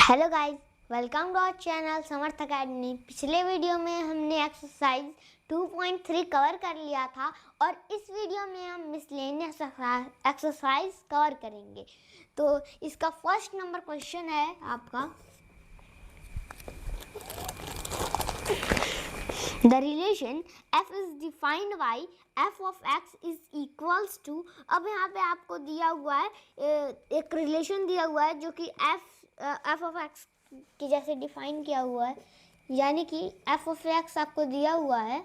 Hello guys, welcome to our channel Samarth academy. पिछले video में हमने एक्सरसाइज 2.3 कवर कर लिया था और इस वीडियो में हम मिसलेनियस एक्सरसाइज कवर करेंगे। तो इसका फर्स्ट नंबर क्वेश्चन है आपका, the relation f is defined by f of x is equals to. अब यहाँ पे आपको दिया हुआ है एक रिलेशन दिया हुआ है जो कि f ऑफ x की जैसे डिफाइन किया हुआ है, यानी कि f ऑफ x आपको दिया हुआ है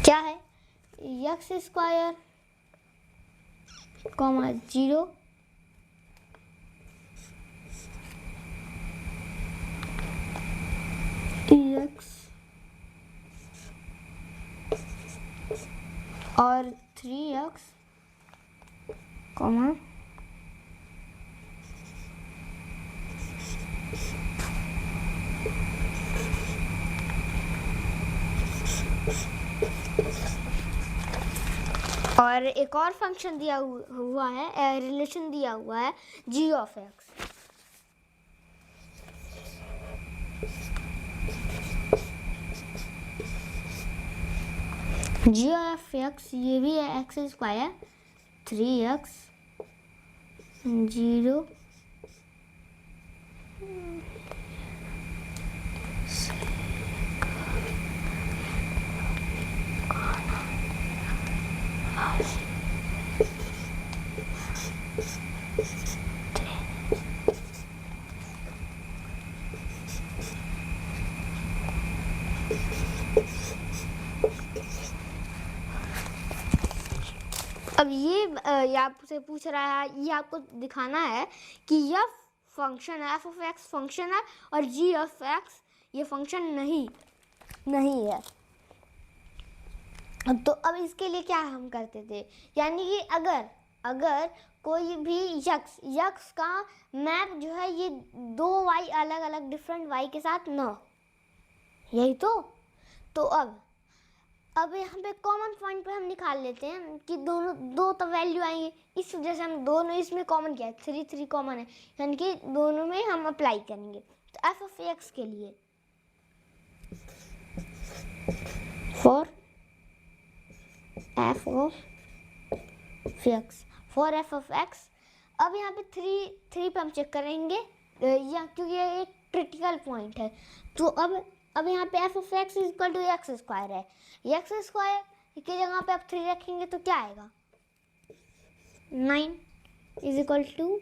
क्या है, x स्क्वायर कॉमा 0 x और 3x कॉमा और एक और फंक्शन दिया हुआ है, रिलेशन दिया हुआ है g of x। g of x ये भी है x स्क्वायर 3x 0 अब ये आपसे पूछ रहा है, ये आपको दिखाना है कि यह function f of x function है और g ऑफ x ये फंक्शन नहीं है। तो अब इसके लिए क्या हम करते थे, यानी कि अगर कोई भी यक्स का मैप जो है ये दो y अलग अलग डिफरेंट y के साथ ना, यही तो अब यहाँ पे कॉमन पॉइंट पे हम निकाल लेते हैं कि दो तो वैल्यू आएंगे, इस वजह से हम दोनों इसमें कॉमन किया है, 3 कॉमन है, यानी कि दोनों में हम अप्लाई करेंगे। तो f ऑफ x के लिए फॉर f ऑफ x, अब यहाँ पे 3 पे हम चेक करेंगे या क्योंकि ये एक क्रिटिकल पॉइंट है। तो अब यहाँ पे f of x is equal to x square है, एक्स स्क्वायर की जगह पे आप 3 रखेंगे तो क्या आएगा, 9 is equal to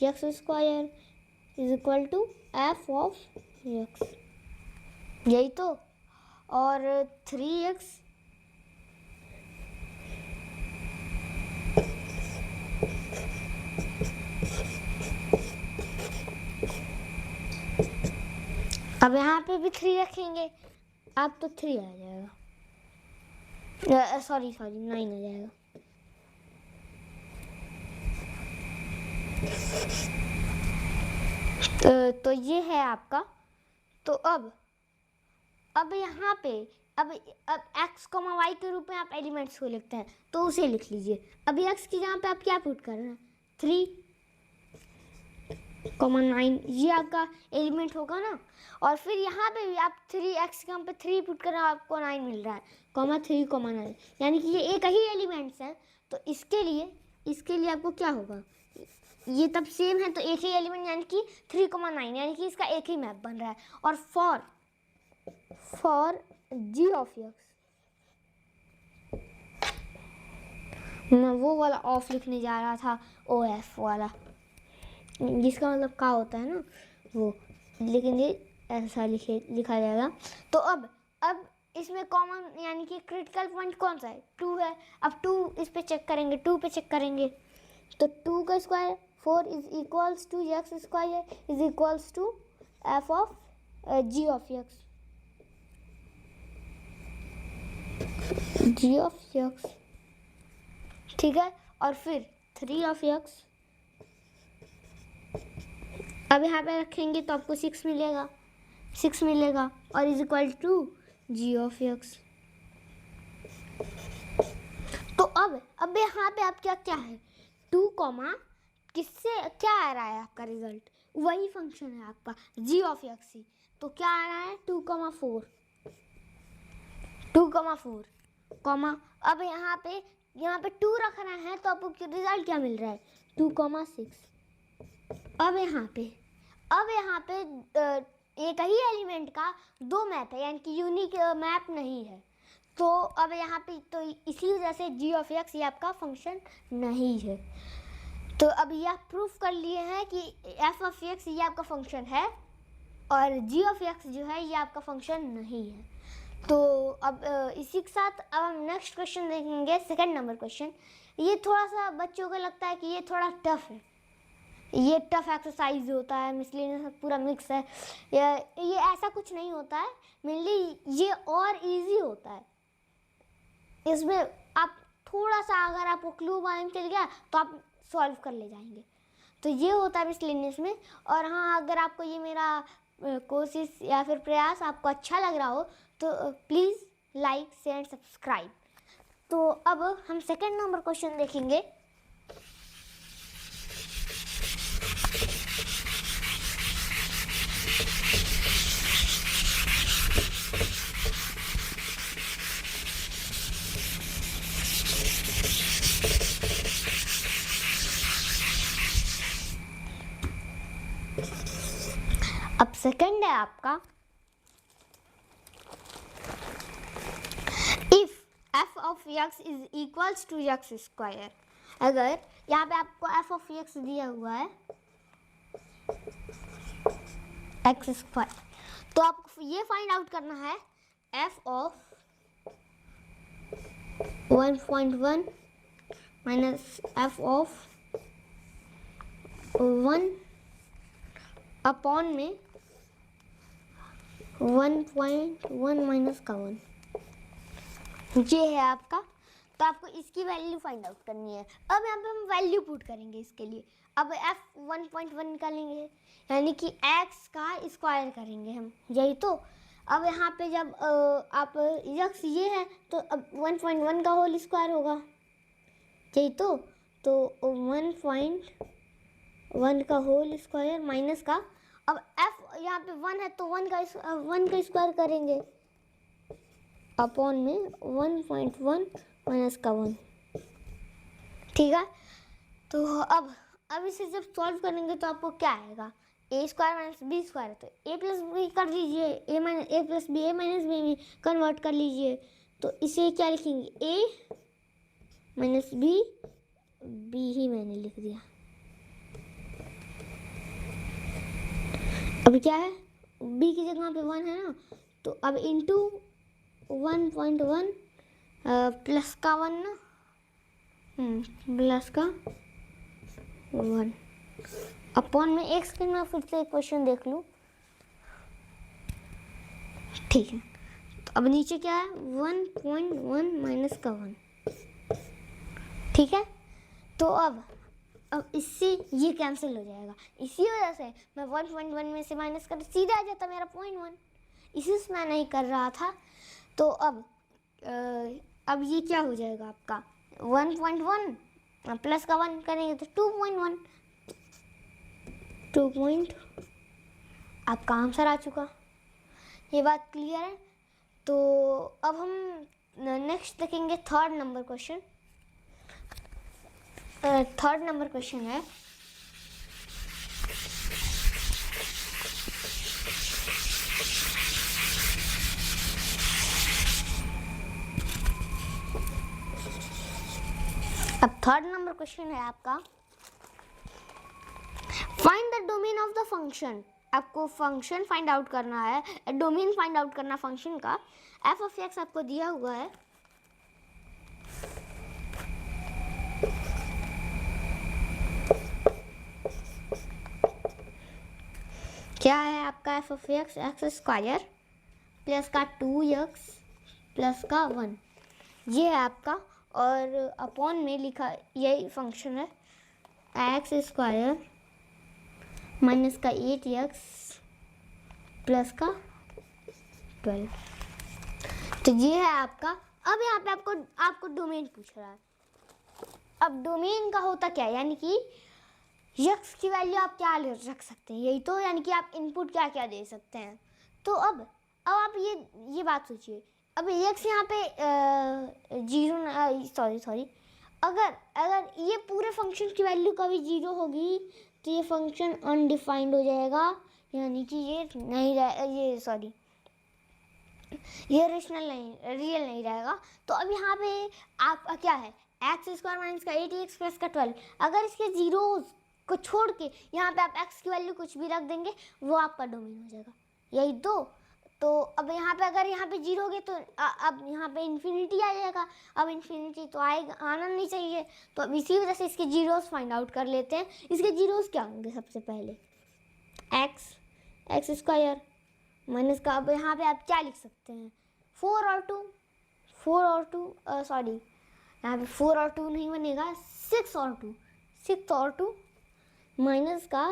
x square is equal to f of x, यही तो। और 3x अब यहाँ पे भी 3 रखेंगे, अब तो 3 आ जाएगा, सॉरी 9 आ जाएगा। तो ये है आपका। तो अब यहाँ पे अब x, y के रूप में आप एलिमेंट्स को लिखते हैं तो उसे लिख लीजिए। अभी x की जगह पे आप क्या पुट कर रहे हैं, 3,9 ये आपका एलिमेंट होगा ना। और फिर यहाँ पे भी आप 3x के पे 3 पुट कर रहे हैं, आपको 9 मिल रहा है, 3,9, यानी कि ये एक ही एलिमेंट्स हैं। तो इसके लिए आपको क्या होगा, ये तब सेम है तो एक ही एलिमेंट यानी कि 3,9, यानी कि इसका एक ही मैप बन रहा है। और फॉर g ऑफ x, मैं वो वाला ऑफ लिखने जा रहा था, OF वाला, जिसका मतलब का होता है ना वो, लेकिन ये ऐसा लिखा जाएगा। तो अब इसमें कॉमन यानी कि क्रिटिकल पॉइंट कौन सा है, 2 है। अब 2 इस पे चेक करेंगे, 2 पे चेक करेंगे तो 2 का square 4 is equals to x square is equals to f of g of x, ठीक है। और फिर 3 ऑफ x, अब यहाँ पे रखेंगे तो आपको 6 मिलेगा और is equal to g of x। तो अब यहाँ पे आप क्या है, 2 कॉमा किससे क्या आ रहा है आपका रिजल्ट, वही फंक्शन है आपका g ऑफ x। तो क्या आ रहा है 2,4 कॉमा, अब यहाँ पे 2 रखना है तो आपको रिजल्ट क्या मिल रहा है 2,6। अब यहाँ पे एक ही एलिमेंट का 2 मैप है, यानी कि यूनिक मैप नहीं है। तो अब यहाँ पे तो इसी वजह से g ऑफ x ये आपका फंक्शन नहीं है। तो अब ये आप प्रूफ कर लिए हैं कि f ऑफ x ये आपका फंक्शन है और g ऑफ x जो है ये आपका फंक्शन नहीं है। तो अब इसी के साथ अब हम नेक्स्ट क्वेश्चन देखेंगे, सेकंड नंबर क्वेश्चन। ये थोड़ा सा बच्चों को लगता है कि ये थोड़ा टफ है, ये टफ एक्सरसाइज होता है, मिसलेनियस पूरा मिक्स है। ये ऐसा कुछ नहीं होता है, मेनली ये और इजी होता है। इसमें आप थोड़ा सा अगर आपको क्लू मालूम चल गया तो आप सॉल्व कर ले जाएंगे। तो ये होता है मिसलेनियस में। और हाँ, अगर आपको ये मेरा कोशिश या फिर प्रयास आपको अच्छा लग रहा हो तो please like share and subscribe. तो अब हम सेकंड नंबर क्वेश्चन देखेंगे। अब सेकंड है आपका, if f of x is equals to x square. अगर यहाँ पे आपको f ऑफ x दिया हुआ है x स्क्वायर, तो आपको ये फाइंड आउट करना है f of 1.1 minus f of 1 upon में 1.1 माइनस का 1, ये है आपका। तो आपको इसकी वैल्यू फाइंड आउट करनी है। अब यहाँ पे हम वैल्यू पुट करेंगे इसके लिए। अब f 1.1 निकालेंगे, यानी कि x का स्क्वायर करेंगे हम, यही तो। अब यहाँ पे जब आप x ये है तो अब 1.1 का होल स्क्वायर होगा, यही तो। 1.1 का होल स्क्वायर माइनस का, अब f यहाँ पे 1 है तो 1 का स्क्वायर करेंगे अपॉन में 1.1 माइनस का 1, ठीक है। तो अब इसे जब सॉल्व करेंगे तो आपको क्या आएगा, a square minus b square. तो a प्लस बी कर लीजिए, a plus b a minus b में कन्वर्ट कर लीजिए। तो इसे क्या लिखेंगे, a माइनस बी, बी ही मैंने लिख दिया। अब क्या है, b की जगह पे 1 है ना, तो अब इंटू 1.1 प्लस का 1 ना, प्लस का 1 अपॉन में एक सेकंड में फिर से क्वेश्चन देख लूँ, ठीक है। तो अब नीचे क्या है 1.1 माइनस का 1, ठीक है। तो अब इससे ये कैंसिल हो जाएगा। इसी वजह से मैं 1.1 में से माइनस कर सीधा आ जाता मेरा 0.1, इसी से मैं नहीं कर रहा था। तो अब ये क्या हो जाएगा आपका 1.1 प्लस का 1 करेंगे तो 2.1, आपका आंसर आ चुका। ये बात क्लियर है। तो अब हम नेक्स्ट देखेंगे third number question. Third number question है, अब थर्ड नंबर क्वेश्चन है आपका, find the domain of the function. आपको फंक्शन फाइंड आउट करना है, डोमेन फाइंड आउट करना फंक्शन का। f ऑफ x आपको दिया हुआ है, क्या है आपका f of x, x square plus का 2x प्लस का 1, ये है आपका। और अपॉन में लिखा यही फंक्शन है एक्स स्क्वायर माइनस का 8x प्लस का 12, तो ये है आपका। अब यहाँ पे आपको डोमेन पूछ रहा है। अब डोमेन का होता क्या है, यानी कि यक्स की वैल्यू आप क्या रख सकते हैं, यही तो, यानी कि आप इनपुट क्या क्या दे सकते हैं। तो अब आप ये बात सोचिए, अब यक्स यहाँ पे जीरो, सॉरी अगर ये पूरे फंक्शन की वैल्यू कभी जीरो होगी तो ये फंक्शन अनडिफाइंड हो जाएगा, यानी कि ये नहीं ये रेशनल नहीं, रियल नहीं रहेगा। तो अब यहाँ पे आपका क्या है, एक्स स्क्वायर माइनस का 8x प्लस का 12, अगर इसके जीरोस को छोड़ के यहाँ पे आप x की वैल्यू कुछ भी रख देंगे वो आपका डोमेन हो जाएगा, यही तो अब यहाँ पे अगर यहाँ पे जीरो होगे तो अब यहाँ पे इन्फिनिटी आ जाएगा। अब इन्फिनिटी तो आना नहीं चाहिए, तो अब इसी वजह से इसके जीरोस फाइंड आउट कर लेते हैं। इसके जीरोस क्या होंगे, सबसे पहले एक्स स्क्वायर माइनस का, अब यहाँ पे आप क्या लिख सकते हैं, 4 और 2 सॉरी यहाँ पे 4 और 2 नहीं बनेगा, 6 और 2 माइनस का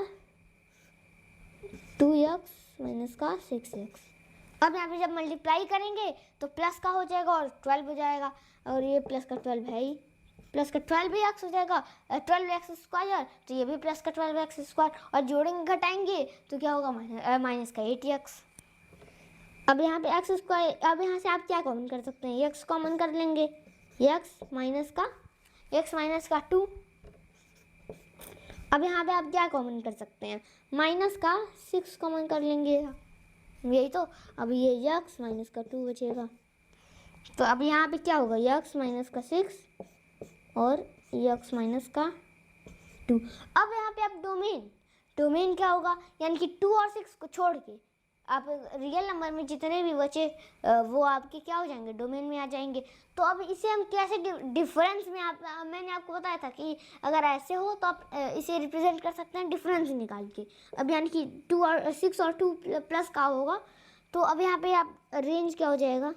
2x माइनस का 6x। अब यहाँ पे जब मल्टीप्लाई करेंगे तो प्लस का हो जाएगा और 12 हो जाएगा, और ये प्लस का 12 है ही, प्लस का 12x हो जाएगा, 12x स्क्वायर, तो ये भी प्लस का 12x स्क्वायर, और जोड़ेंगे घटाएंगे तो क्या होगा, माइनस का 8x। अब यहाँ पे एक्स स्क्वायर, अब यहाँ से आप क्या कॉमन कर सकते हैं, एक्स कॉमन कर लेंगे, एक्स माइनस का 2। अब यहाँ पे आप क्या कॉमन कर सकते हैं, माइनस का 6 कॉमन कर लेंगे, यही तो। अब ये एक्स माइनस का 2 बचेगा, तो अब यहाँ पे क्या होगा, एक्स माइनस का 6 और एक्स माइनस का 2। अब यहाँ पे आप डोमेन क्या होगा, यानी कि 2 और 6 को छोड़ के आप रियल नंबर में जितने भी बचे वो आपके क्या हो जाएंगे, डोमेन में आ जाएंगे। तो अब इसे हम कैसे डिफरेंस में, मैंने आपको बताया था कि अगर ऐसे हो तो आप इसे रिप्रेजेंट कर सकते हैं डिफरेंस निकाल के। अब यानी कि 2 और 6 और 2 प्लस का होगा, तो अब यहाँ पे आप रेंज क्या हो जाएगा,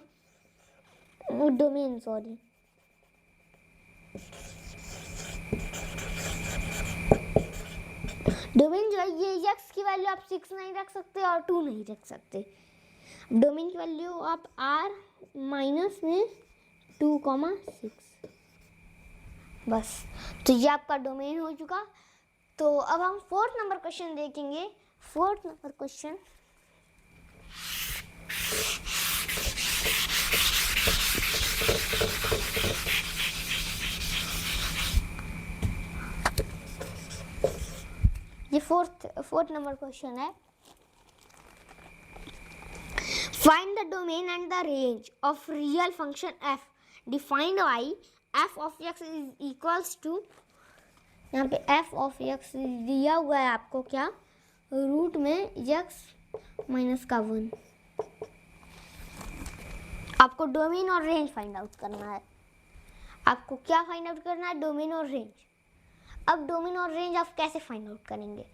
डोमेन सॉरी डोमेन जो है ये एक्स की वैल्यू आप 6 नहीं रख सकते और 2 नहीं रख सकते, डोमेन की वैल्यू आप r माइनस में 2,6 बस। तो ये आपका डोमेन हो चुका। तो अब हम 4th नंबर क्वेश्चन देखेंगे। 4th नंबर क्वेश्चन, ये फोर्थ नंबर क्वेश्चन है, find the domain and the range of real function f defined by f of x is equals to, यहाँ पे f ऑफ x दिया हुआ है आपको क्या, रूट में x माइनस का 1। आपको डोमेन और रेंज फाइंड आउट करना है। आपको क्या फाइंड आउट करना है, डोमेन और रेंज। अब डोमेन और रेंज आप कैसे फाइंड आउट करेंगे,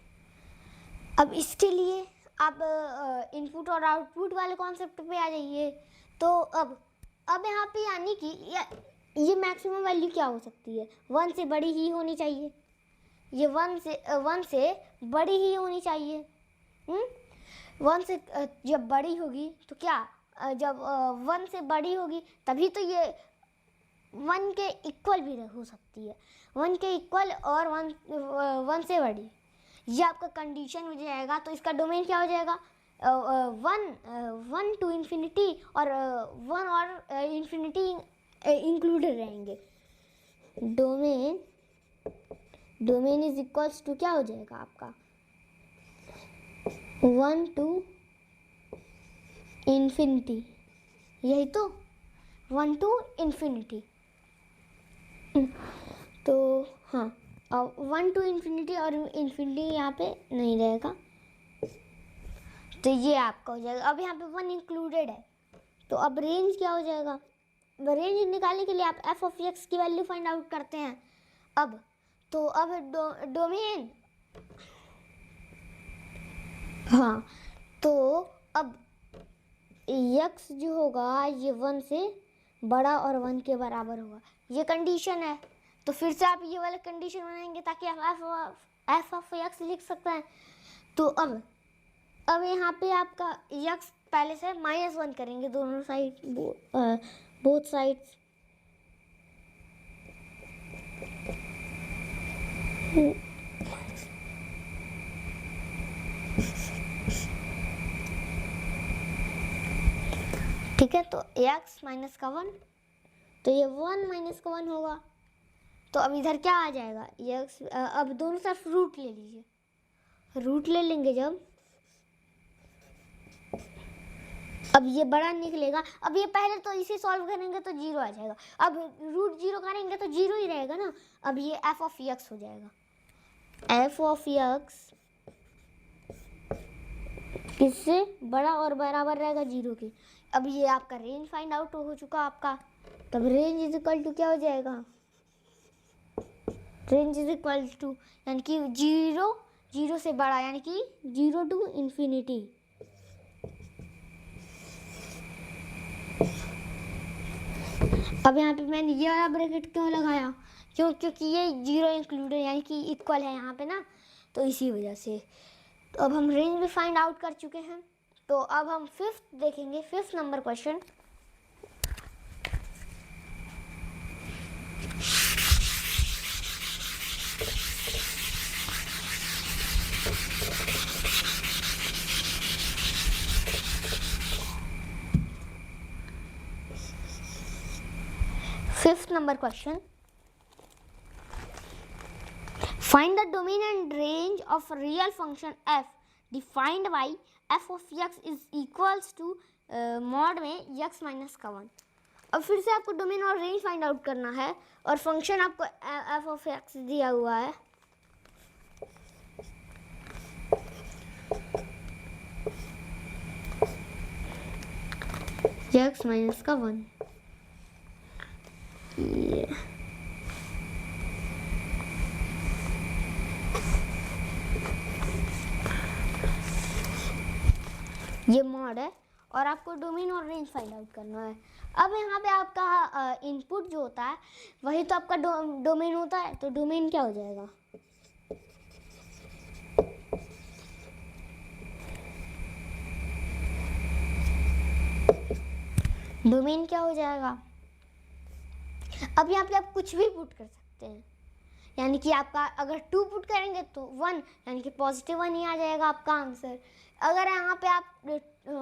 अब इसके लिए आप इनपुट और आउटपुट वाले कॉन्सेप्ट पे आ जाइए। तो अब यहाँ पे यानी कि ये मैक्सिमम वैल्यू क्या हो सकती है, 1 से बड़ी ही होनी चाहिए, ये 1 से बड़ी ही होनी चाहिए। 1 से जब बड़ी होगी तो क्या, जब 1 से बड़ी होगी तभी तो ये 1 के इक्वल भी हो सकती है, 1 के इक्वल और 1 से बड़ी, ये आपका कंडीशन हो जाएगा। तो इसका डोमेन क्या हो जाएगा, 1 टू इन्फिनिटी और 1 और इन्फिनिटी इंक्लूडेड रहेंगे। डोमेन इज इक्वल्स टू क्या हो जाएगा आपका, 1 टू इन्फिनिटी, यही तो, 1 टू इन्फिनिटी। तो हाँ, 1 टू इन्फिनिटी और इन्फिनिटी यहाँ पे नहीं रहेगा, तो ये आपका हो जाएगा। अब यहाँ पे 1 इंक्लूडेड है, तो अब रेंज क्या हो जाएगा, रेंज निकालने के लिए आप f ऑफ x की वैल्यू फाइंड आउट करते हैं। अब डोमेन, हाँ, तो अब x जो होगा ये 1 से बड़ा और 1 के बराबर होगा, ये कंडीशन है। तो फिर से आप ये वाला कंडीशन बनाएंगे ताकि आप f ऑफ x लिख सकते हैं। तो अब यहाँ पे आपका x पहले से -1 करेंगे दोनों साइड, बोथ साइड्स, ठीक है, तो x माइनस का 1, तो ये 1 माइनस का 1 होगा। तो अब इधर क्या आ जाएगा, x, अब दोनों तरफ रूट ले लीजिए, रूट ले लेंगे जब, अब ये बड़ा निकलेगा। अब ये पहले तो इसे सॉल्व करेंगे तो 0 आ जाएगा, अब रूट 0 करेंगे तो 0 ही रहेगा ना। अब ये f ऑफ x हो जाएगा, f ऑफ x किससे बड़ा और बराबर रहेगा 0 के। अब ये आपका रेंज फाइंड आउट हो चुका आपका, तब रेंज इज इक्वल टू क्या हो जाएगा, रेंज इज इक्वल टू यानी कि 0 से बड़ा, यानी कि 0 टू इन्फिनिटी। अब यहाँ पे मैंने ये वाला ब्रैकेट क्यों लगाया, क्योंकि ये 0 इंक्लूडेड यानी कि इक्वल है यहाँ पे ना, तो इसी वजह से। तो अब हम रेंज भी फाइंड आउट कर चुके हैं, तो अब हम फिफ्थ देखेंगे, 5th number question. Fifth number question. Find the domain and range of a real function f defined by f of x is equals to mod में x माइनस का 1। अब फिर से आपको डोमेन और रेंज फाइंड आउट करना है, और फंक्शन आपको f ऑफ x दिया हुआ है। x माइनस का 1, ये मॉड है, और आपको डोमेन और रेंज फाइंड आउट करना है। अब यहाँ पे आपका इनपुट जो होता है वही तो आपका डोमेन होता है, तो डोमेन क्या हो जाएगा, डोमेन क्या हो जाएगा। अब यहाँ पे आप कुछ भी पुट कर सकते हैं, यानी कि आपका अगर 2 पुट करेंगे तो 1, यानी कि पॉजिटिव 1 ही आ जाएगा आपका आंसर। अगर यहाँ पे आप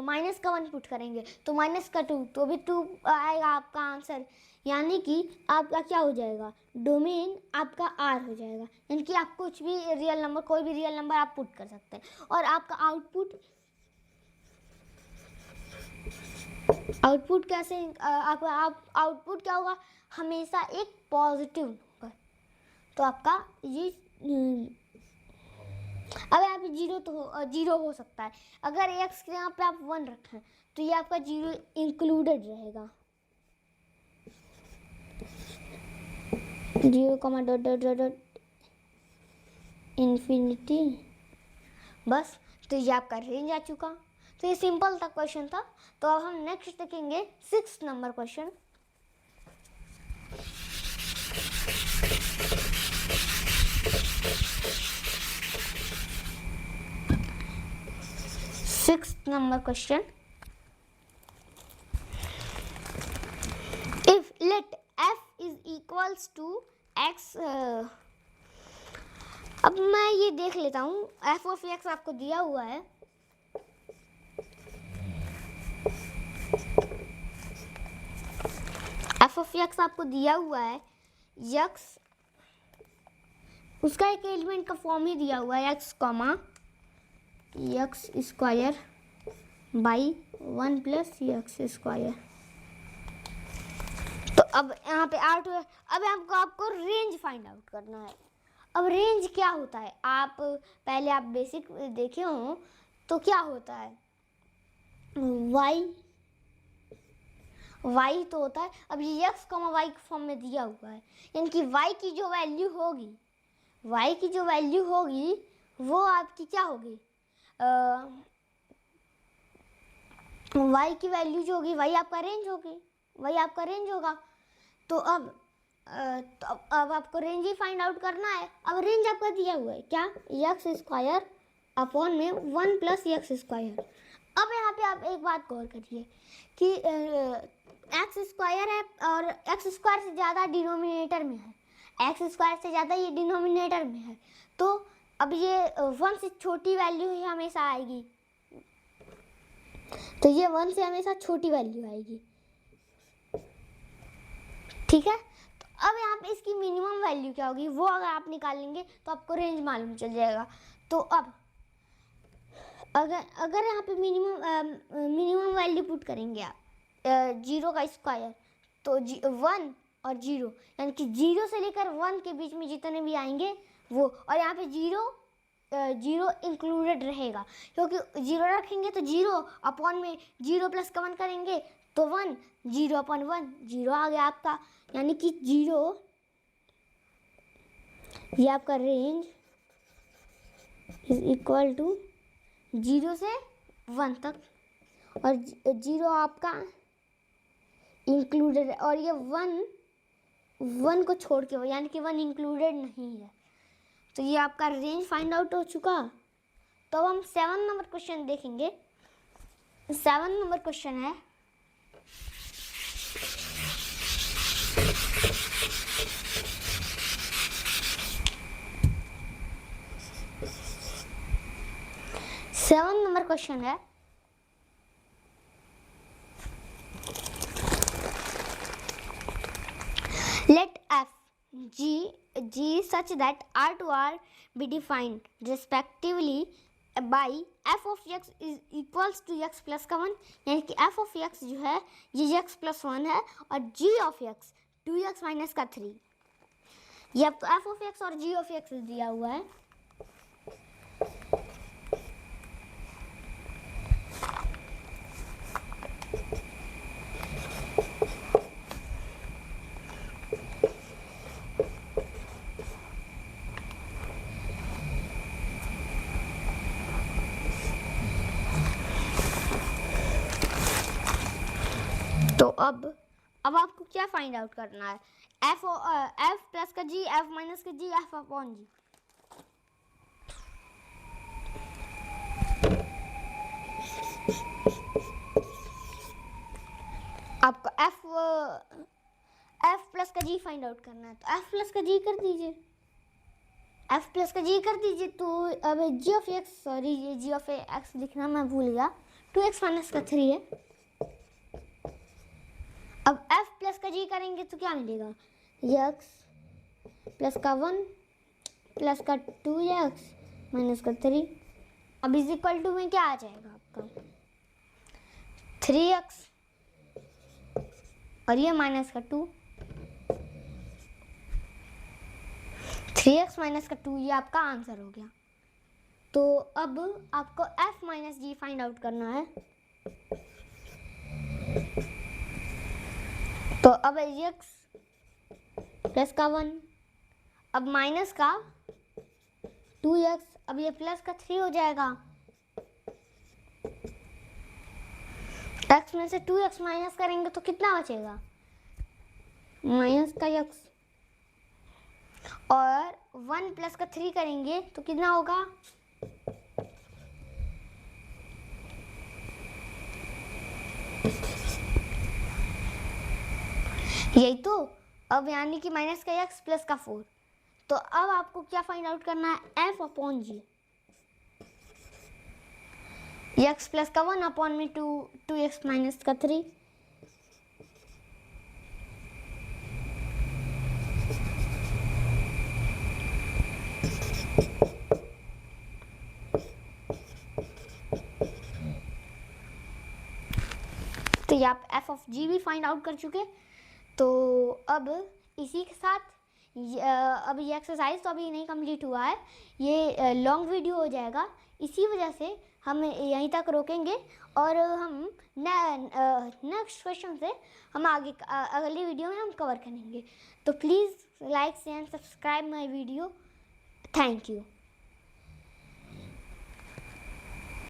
माइनस का 1 पुट करेंगे तो माइनस का 2, तो भी 2 आएगा आपका आंसर। यानी कि आपका क्या हो जाएगा, डोमेन आपका R हो जाएगा, यानी कि आप कुछ भी रियल नंबर, कोई भी रियल नंबर आप पुट कर सकते हैं, और आपका आउटपुट कैसे, आप आउटपुट क्या होगा, हमेशा एक पॉजिटिव नंबर। तो आपका ये अब यहाँ पे 0 हो सकता है, अगर x के यहाँ पे आप 1 रखें तो ये आपका 0 इंक्लूडेड रहेगा, 0, इन्फिनिटी, बस। तो ये आपका रेंज आ चुका। तो ये सिंपल था क्वेश्चन था। तो अब हम नेक्स्ट देखेंगे 6th number question. Sixth number question. If let f is equals to x, अब मैं ये देख लेता हूँ, f of x आपको दिया हुआ है, f of x आपको दिया हुआ है, x उसका एक एलिमेंट का फॉर्म ही दिया हुआ है, x comma x square by 1 plus x square. तो अब यहाँ पे आउट, अब आपको रेंज फाइंड आउट करना है। अब रेंज क्या होता है, आप पहले आप बेसिक देखे हो तो क्या होता है, y तो होता है। अब ये x कॉमा वाई फॉर्म में दिया हुआ है, यानी कि y की जो वैल्यू होगी वो आपकी क्या होगी, y की वैल्यू जो होगी वही आपका रेंज होगा। तो अब आपको रेंज ही फाइंड आउट करना है। अब रेंज आपका दिया हुआ है क्या, एक्स स्क्वायर अपॉन में 1 प्लस एक्स स्क्वायर। अब यहाँ पे आप एक बात गौर करिए कि एक्स स्क्वायर है और एक्स स्क्वायर से ज़्यादा डिनोमिनेटर में है, एक्स स्क्वायर से ज़्यादा ये डिनोमिनेटर में है, तो अब ये 1 से छोटी वैल्यू ही हमेशा आएगी, तो ये 1 से हमेशा छोटी वैल्यू आएगी, ठीक है। तो अब यहाँ पे इसकी मिनिमम वैल्यू क्या होगी वो अगर आप निकालेंगे तो आपको रेंज मालूम चल जाएगा। तो अब अगर यहाँ पे मिनिमम वैल्यू पुट करेंगे आप 0 का स्क्वायर, तो 1 और 0, यानी कि 0 से लेकर 1 के बीच में जितने भी आएंगे वो, और यहाँ पे 0 इंक्लूडेड रहेगा, क्योंकि 0 रखेंगे तो 0 अपॉन में 0 प्लस का 1 करेंगे तो 1, 0 अपॉन 1 0 आ गया आपका, यानी कि 0, ये आपका रेंज इज इक्वल टू 0 से 1 तक, और 0 आपका इंक्लूडेड है, और ये 1 को छोड़ के, यानी कि 1 इंक्लूडेड नहीं है। तो ये आपका रेंज फाइंड आउट हो चुका। तो अब हम 7 नंबर क्वेश्चन देखेंगे। 7 नंबर क्वेश्चन है, let f g such that r to r be defined respectively by f of x is equals to x plus का 1, यानी कि f of x जो है ये x plus 1 है, और g of x 2x minus का 3, ये आपको f of x और g of x दिया हुआ है। तो अब आपको क्या फाइंड आउट करना है, f प्लस का g, f माइनस का g, f अपॉन g। आपको f प्लस का g फाइंड आउट करना है, तो f प्लस का g कर दीजिए, f प्लस का g कर दीजिए। तो अब g ऑफ x, सॉरी ये g ऑफ x लिखना मैं भूल गया, 2x माइनस का 3 है। अब f प्लस का g करेंगे तो क्या मिलेगा, x प्लस का 1 प्लस का 2x माइनस का 3, अब इज इक्वल टू में क्या आ जाएगा आपका 3x, और ये माइनस का 2, 3x माइनस का 2, ये आपका आंसर हो गया। तो अब आपको f minus g find out करना है। तो अब x प्लस का 1, अब माइनस का 2x, अब ये प्लस का 3 हो जाएगा, x में से 2x माइनस करेंगे तो कितना बचेगा, माइनस का x, और 1 प्लस का 3 करेंगे तो कितना होगा, यही तो। अब यानी कि माइनस का x प्लस का 4। तो अब आपको क्या फाइंड आउट करना है, f upon g, x plus का 1 अपॉन में 2x माइनस का 3। तो ये आप f ऑफ g भी फाइंड आउट कर चुके। तो अब इसी के साथ अब ये एक्सरसाइज तो अभी नहीं कंप्लीट हुआ है, ये लॉन्ग वीडियो हो जाएगा, इसी वजह से हम यहीं तक रोकेंगे, और हम नेक्स्ट क्वेश्चन से हम आगे अगली वीडियो में हम कवर करेंगे। तो please like share and subscribe my video. Thank you.